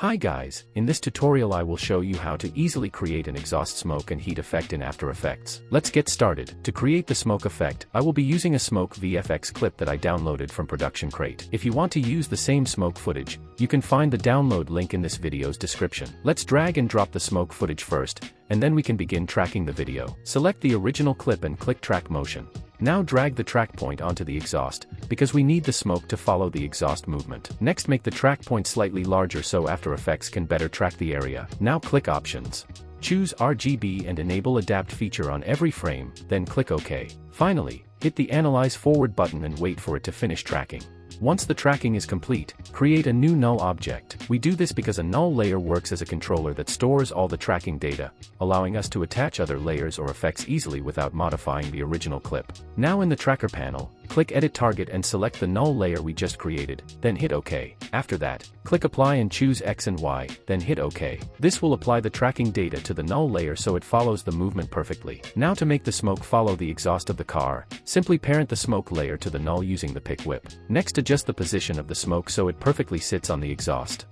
Hi guys, in this tutorial I will show you how to easily create an exhaust smoke and heat effect in After Effects. Let's get started. To create the smoke effect, I will be using a smoke VFX clip that I downloaded from Production Crate. If you want to use the same smoke footage, you can find the download link in this video's description. Let's drag and drop the smoke footage first, and then we can begin tracking the video. Select the original clip and click Track Motion. Now drag the track point onto the exhaust, because we need the smoke to follow the exhaust movement. Next, make the track point slightly larger so After Effects can better track the area. Now click Options. Choose RGB and enable Adapt feature on every frame, then click OK. Finally, hit the Analyze Forward button and wait for it to finish tracking. Once the tracking is complete, create a new null object. We do this because a null layer works as a controller that stores all the tracking data, allowing us to attach other layers or effects easily without modifying the original clip. Now in the tracker panel, click Edit Target and select the null layer we just created, then hit OK. After that, click Apply and choose X and Y, then hit OK. This will apply the tracking data to the null layer so it follows the movement perfectly. Now to make the smoke follow the exhaust of the car, simply parent the smoke layer to the null using the pick whip. Next, adjust the position of the smoke so it perfectly sits on the exhaust.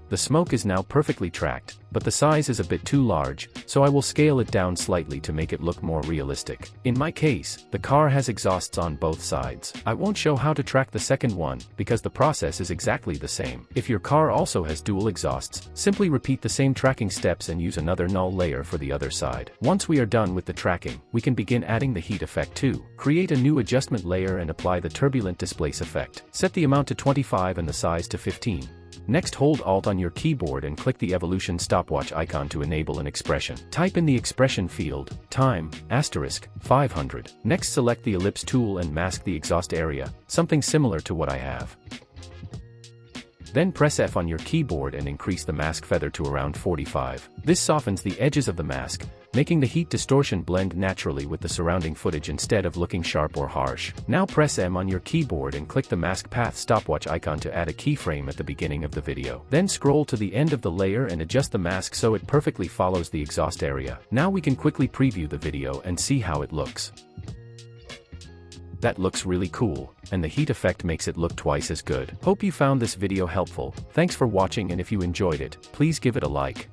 The smoke is now perfectly tracked, but the size is a bit too large, so I will scale it down slightly to make it look more realistic. In my case, the car has exhausts on both sides. I won't show how to track the second one, because the process is exactly the same. If your car also has dual exhausts, simply repeat the same tracking steps and use another null layer for the other side. Once we are done with the tracking, we can begin adding the heat effect too. Create a new adjustment layer and apply the turbulent displace effect. Set the amount to 25 and the size to 15. Next, hold Alt on your keyboard and click the evolution stopwatch icon to enable an expression. Type in the expression field, time, *500. Next, select the ellipse tool and mask the exhaust area, something similar to what I have. Then press F on your keyboard and increase the mask feather to around 45. This softens the edges of the mask, making the heat distortion blend naturally with the surrounding footage instead of looking sharp or harsh. Now press M on your keyboard and click the mask path stopwatch icon to add a keyframe at the beginning of the video. Then scroll to the end of the layer and adjust the mask so it perfectly follows the exhaust area. Now we can quickly preview the video and see how it looks. That looks really cool, and the heat effect makes it look twice as good. Hope you found this video helpful. Thanks for watching, and if you enjoyed it, please give it a like.